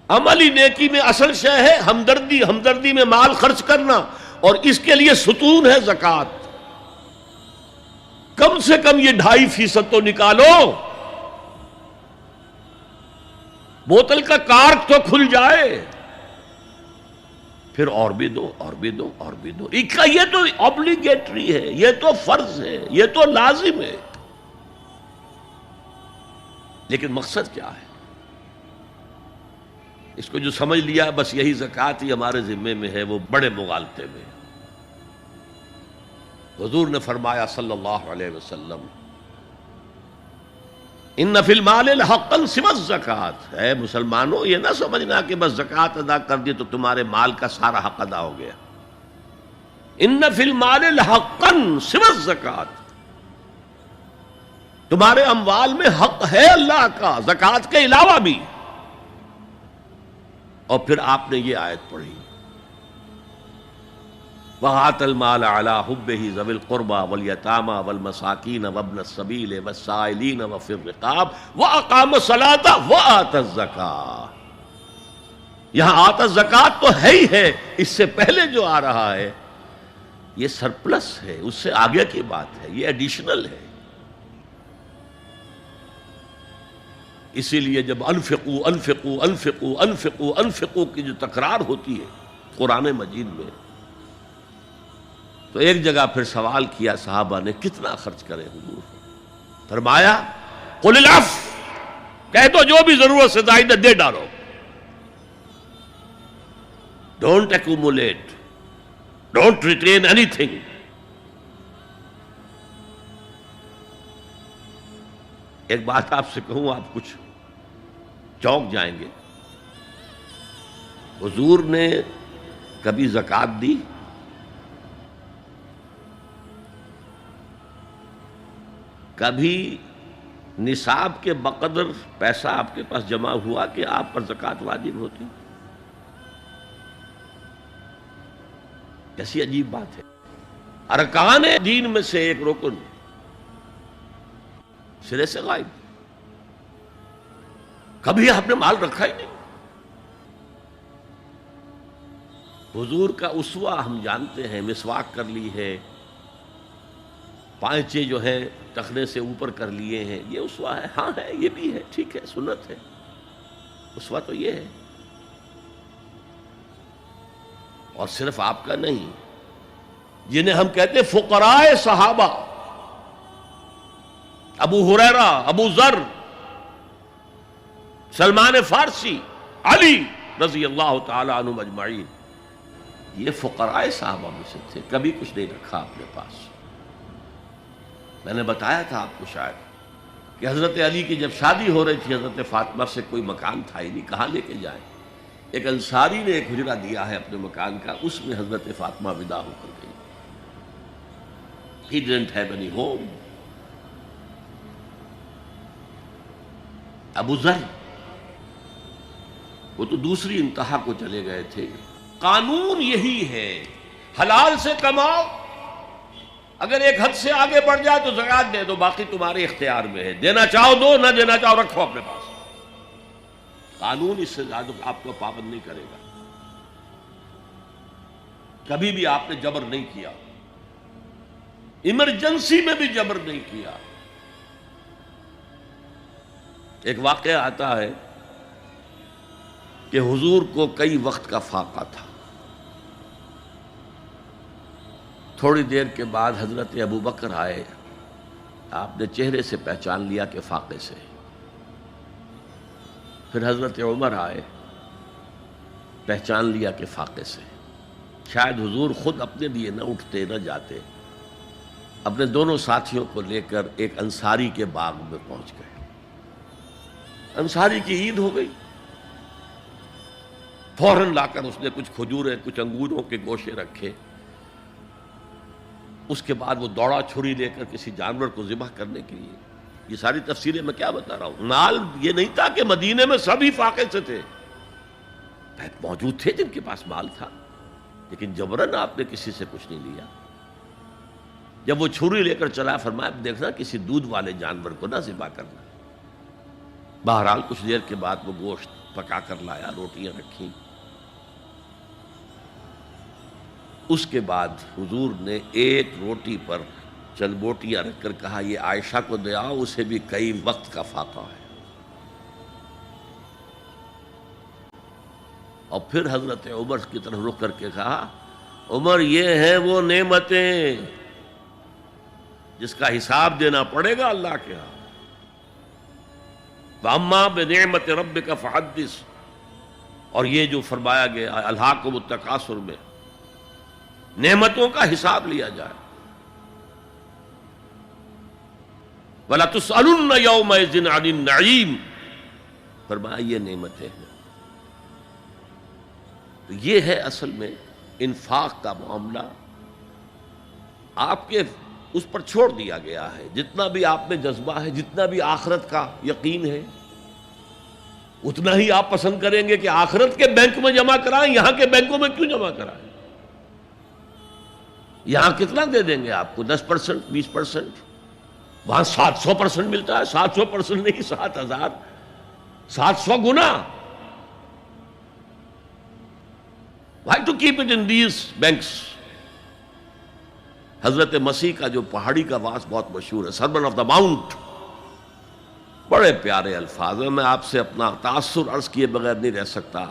عملی نیکی میں اصل شے ہے ہمدردی، ہمدردی میں مال خرچ کرنا، اور اس کے لیے ستون ہے زکوٰۃ۔ کم سے کم یہ 2.5% تو نکالو، بوتل کا کارک تو کھل جائے، پھر اور بھی دو، اور بھی دو، اور بھی دو۔ یہ تو obligatory ہے، یہ تو فرض ہے، یہ تو لازم ہے۔ لیکن مقصد کیا ہے؟ اس کو جو سمجھ لیا بس یہی زکوٰۃ ہی ہمارے ذمے میں ہے، وہ بڑے مغالطے میں۔ حضور نے فرمایا صلی اللہ علیہ وسلم، ان فی المال حقا سوى الزکوٰۃ، اے مسلمانوں یہ نہ سمجھنا کہ بس زکوٰۃ ادا کر دی تو تمہارے مال کا سارا حق ادا ہو گیا۔ ان فی المال حقا سوى الزکوٰۃ، تمہارے اموال میں حق ہے اللہ کا زکوٰۃ کے علاوہ بھی۔ اور پھر آپ نے یہ آیت پڑھی، وَآتَ الْمَالَ عَلَىٰ حُبِّهِ ذَوِي الْقُرْبَىٰ وَالْيَتَامَىٰ وَالْمَسَاكِينَ وَابْنَ السَّبِيلِ وَالسَّائِلِينَ وَفِي الرِّقَابِ وَأَقَامَ الصَّلَاةَ وَآتَى الزَّكَاةَ۔ یہاں آتا زکوٰۃ تو ہے ہی ہے، اس سے پہلے جو آ رہا ہے یہ سرپلس ہے، اس سے آگے کی بات ہے، یہ ایڈیشنل ہے۔ اسی لیے جب انفقوا انفقوا انفقوا انفقوا انفقوا کی جو تکرار ہوتی ہے قرآن مجید میں، تو ایک جگہ پھر سوال کیا صحابہ نے، کتنا خرچ کریں حضور؟ فرمایا قل العفو، کہہ دو جو بھی ضرورت سے زائد دے ڈالو، don't accumulate, don't retain any thing. ایک بات آپ سے کہوں، آپ کچھ چونک جائیں گے، حضور نے کبھی زکوٰۃ دی؟ کبھی نصاب کے بقدر پیسہ آپ کے پاس جمع ہوا کہ آپ پر زکوٰۃ واجب ہوتی؟ کیسی عجیب بات ہے۔ ارکان دین میں سے ایک رکن سرے سے غائب، کبھی آپ نے مال رکھا ہی نہیں۔ حضور کا اسوہ ہم جانتے ہیں، مسواک کر لی ہے، پانچے جو ہیں ٹخنے سے اوپر کر لیے ہیں، یہ اسوہ ہے؟ ہاں ہے، یہ بھی ہے، ٹھیک ہے، سنت ہے، اسوہ تو یہ ہے۔ اور صرف آپ کا نہیں، جنہیں ہم کہتے ہیں فقراء صحابہ، ابو ہریرہ، ابو ذر، سلمان فارسی، علی رضی اللہ تعالی عنہم اجمعین، یہ فقراء صحابہ میں سے تھے، کبھی کچھ نہیں رکھا اپنے پاس۔ میں نے بتایا تھا آپ کو شاید کہ حضرت علی کی جب شادی ہو رہی تھی حضرت فاطمہ سے، کوئی مکان تھا ہی نہیں، کہاں لے کے جائیں؟ ایک انصاری نے ایک حجرہ دیا ہے اپنے مکان کا، اس میں حضرت فاطمہ ودا ہو کر گئی۔ He didn't have any home۔ ابو ذر وہ تو دوسری انتہا کو چلے گئے تھے۔ قانون یہی ہے، حلال سے کماؤ، اگر ایک حد سے آگے بڑھ جائے تو زکوٰۃ دے دو، باقی تمہارے اختیار میں ہے، دینا چاہو دو، نہ دینا چاہو رکھو اپنے پاس۔ قانون اس سے زیادہ آپ کو پابند نہیں کرے گا۔ کبھی بھی آپ نے جبر نہیں کیا، ایمرجنسی میں بھی جبر نہیں کیا۔ ایک واقعہ آتا ہے کہ حضور کو کئی وقت کا فاقہ تھا، تھوڑی دیر کے بعد حضرت ابو بکر آئے، آپ نے چہرے سے پہچان لیا کہ فاقے سے۔ پھر حضرت عمر آئے، پہچان لیا کہ فاقے سے۔ شاید حضور خود اپنے لیے نہ اٹھتے نہ جاتے، اپنے دونوں ساتھیوں کو لے کر ایک انصاری کے باغ میں پہنچ گئے۔ انصاری کی عید ہو گئی، فوراً لا کر اس نے کچھ کھجوریں، کچھ انگوروں کے گوشے رکھے۔ اس کے بعد وہ دوڑا چھری لے کر کسی جانور کو ذبح کرنے کے لیے۔ یہ ساری تفصیلیں میں کیا بتا رہا ہوں؟ مال یہ نہیں تھا کہ مدینے میں سبھی فاقے سے تھے، موجود تھے جن کے پاس مال تھا، لیکن جبراً آپ نے کسی سے کچھ نہیں لیا۔ جب وہ چھری لے کر چلا، فرمایا دیکھنا کسی دودھ والے جانور کو نہ ذبح کرنا۔ بہرحال کچھ دیر کے بعد وہ گوشت پکا کر لایا، روٹیاں رکھیں۔ اس کے بعد حضور نے ایک روٹی پر چند بوٹیاں رکھ کر کہا یہ عائشہ کو دے آؤ، اسے بھی کئی وقت کا فاقہ ہے۔ اور پھر حضرت عمر کی طرف رخ کر کے کہا عمر یہ ہیں وہ نعمتیں جس کا حساب دینا پڑے گا اللہ کے ہاں۔ وَأَمَّا بِنِعْمَةِ رَبِّكَ فَحَدِّثْ، اور یہ جو فرمایا گیا الہاکم التکاثر میں نعمتوں کا حساب لیا جائے۔ وَلَتُسْأَلُنَّ يَوْمَئِذٍ عَنِ النَّعِيمِ، فرمایا یہ نعمتیں ہیں۔ تو یہ ہے اصل میں انفاق کا معاملہ، آپ کے اس پر چھوڑ دیا گیا ہے۔ جتنا بھی آپ میں جذبہ ہے، جتنا بھی آخرت کا یقین ہے، اتنا ہی آپ پسند کریں گے کہ آخرت کے بینک میں جمع کرائیں، یہاں کے بینکوں میں کیوں جمع کرائیں؟ یہاں کتنا دے دیں گے آپ کو؟ 10%، 20%؟ وہاں 700% ملتا ہے۔ 700% نہیں، 7000، 700 گنا۔ Why to keep it in these banks؟ حضرت مسیح کا جو پہاڑی کا واس بہت مشہور ہے، سرمن آف دا ماؤنٹ، بڑے پیارے الفاظ ہیں۔ میں آپ سے اپنا تاثر عرض کیے بغیر نہیں رہ سکتا۔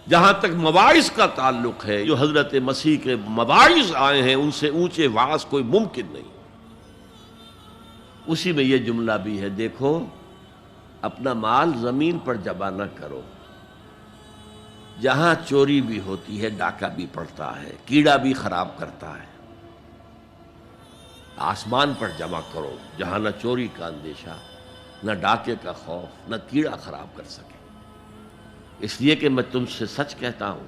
جہاں تک مواعظ کا تعلق ہے، جو حضرت مسیح کے مواعظ آئے ہیں ان سے اونچے واعظ کوئی ممکن نہیں۔ اسی میں یہ جملہ بھی ہے، دیکھو اپنا مال زمین پر جمع نہ کرو، جہاں چوری بھی ہوتی ہے ڈاکہ بھی پڑتا ہے، کیڑا بھی خراب کرتا ہے۔ آسمان پر جمع کرو جہاں نہ چوری کا اندیشہ، نہ ڈاکے کا خوف، نہ کیڑا خراب کر سکے۔ اس لیے کہ میں تم سے سچ کہتا ہوں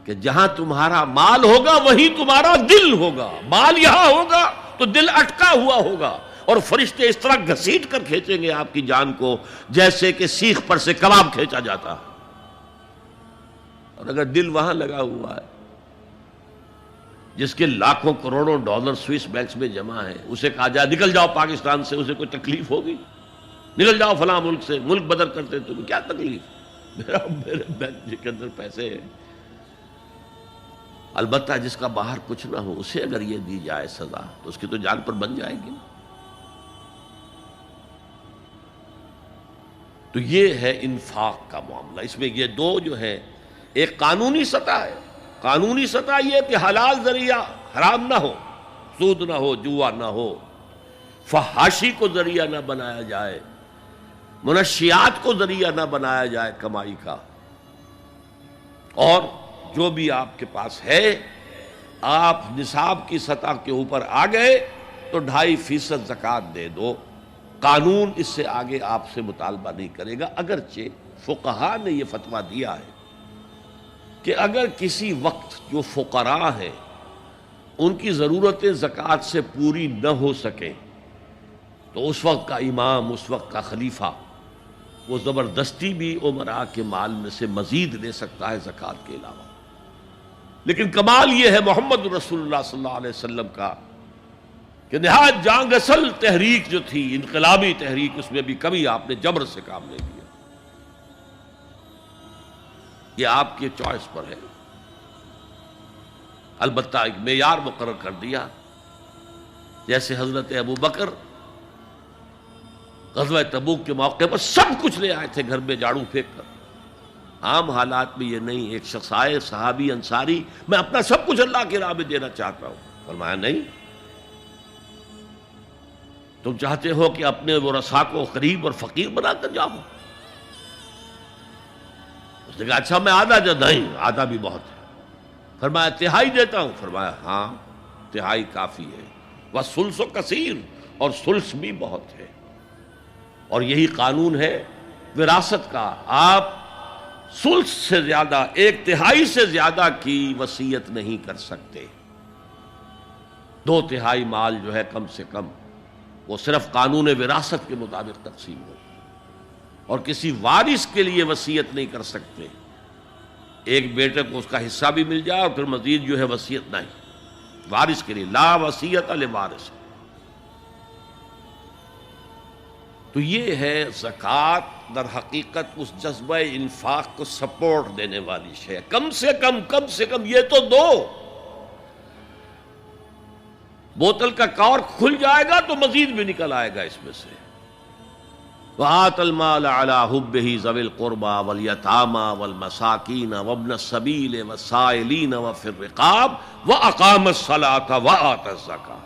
کہ جہاں تمہارا مال ہوگا وہیں تمہارا دل ہوگا۔ مال یہاں ہوگا تو دل اٹکا ہوا ہوگا، اور فرشتے اس طرح گھسیٹ کر کھینچیں گے آپ کی جان کو جیسے کہ سیخ پر سے کباب کھینچا جاتا ہے۔ اور اگر دل وہاں لگا ہوا ہے جس کے لاکھوں کروڑوں ڈالر سوئس بینکس میں جمع ہے، اسے کہا جائے نکل جاؤ پاکستان سے، اسے کوئی تکلیف ہوگی؟ نکل جاؤ فلاں ملک سے، ملک بدل کرتے تمہیں کیا تکلیف؟ میرے بینک کے اندر پیسے ہیں۔ البتہ جس کا باہر کچھ نہ ہو، اسے اگر یہ دی جائے سزا تو اس کی تو جان پر بن جائے گی۔ تو یہ ہے انفاق کا معاملہ۔ اس میں یہ دو جو ہے، ایک قانونی سطح ہے۔ قانونی سطح یہ کہ حلال ذریعہ حرام نہ ہو، سود نہ ہو، جوا نہ ہو، فحاشی کو ذریعہ نہ بنایا جائے، منشیات کو ذریعہ نہ بنایا جائے کمائی کا۔ اور جو بھی آپ کے پاس ہے، آپ نصاب کی سطح کے اوپر آ گئے تو 2.5% زکوٰۃ دے دو۔ قانون اس سے آگے آپ سے مطالبہ نہیں کرے گا، اگرچہ فقہاء نے یہ فتویٰ دیا ہے کہ اگر کسی وقت جو فقراء ہیں ان کی ضرورتیں زکوٰۃ سے پوری نہ ہو سکیں تو اس وقت کا امام، اس وقت کا خلیفہ، وہ زبردستی بھی عمراء کے مال میں سے مزید لے سکتا ہے زکوٰۃ کے علاوہ۔ لیکن کمال یہ ہے محمد رسول اللہ صلی اللہ علیہ وسلم کا کہ نہایت جان گسل تحریک جو تھی، انقلابی تحریک، اس میں بھی کبھی آپ نے جبر سے کام نہیں لیا۔ یہ آپ کے چوائس پر ہے۔ البتہ ایک معیار مقرر کر دیا، جیسے حضرت ابو بکر غزوہ تبوک کے موقع پر سب کچھ لے آئے تھے گھر میں جھاڑو پھینک کر۔ عام حالات میں یہ نہیں، ایک شخص آئے صحابی انصاری، میں اپنا سب کچھ اللہ کی راہ میں دینا چاہتا ہوں، فرمایا نہیں، تم چاہتے ہو کہ اپنے ورثاء کو قریب اور فقیر بنا کر جاؤ؟ اس نے کہا اچھا میں آدھا نہیں، آدھا بھی بہت ہے۔ فرمایا تہائی دیتا ہوں؟ فرمایا ہاں تہائی کافی ہے۔ وَالثُلُثُ کثیر، اور ثلث بھی بہت ہے۔ اور یہی قانون ہے وراثت کا، آپ ثلث سے زیادہ، 1/3 سے زیادہ کی وصیت نہیں کر سکتے۔ 2/3 مال جو ہے کم سے کم وہ صرف قانون وراثت کے مطابق تقسیم ہو، اور کسی وارث کے لیے وصیت نہیں کر سکتے۔ ایک بیٹے کو اس کا حصہ بھی مل جائے اور پھر مزید جو ہے وصیت نہیں، وارث کے لیے لا وصیت لوارث۔ تو یہ ہے زکوٰۃ، در حقیقت اس جذبہ انفاق کو سپورٹ دینے والی شے. کم سے کم یہ تو دو. بوتل کا کارک کھل جائے گا تو مزید بھی نکل آئے گا اس میں سے. وآت المال على حبه ذوي القربى واليتامى والمساكين وابن السبيل والسائلين وفي الرقاب وأقام الصلاة وآتى الزكاة.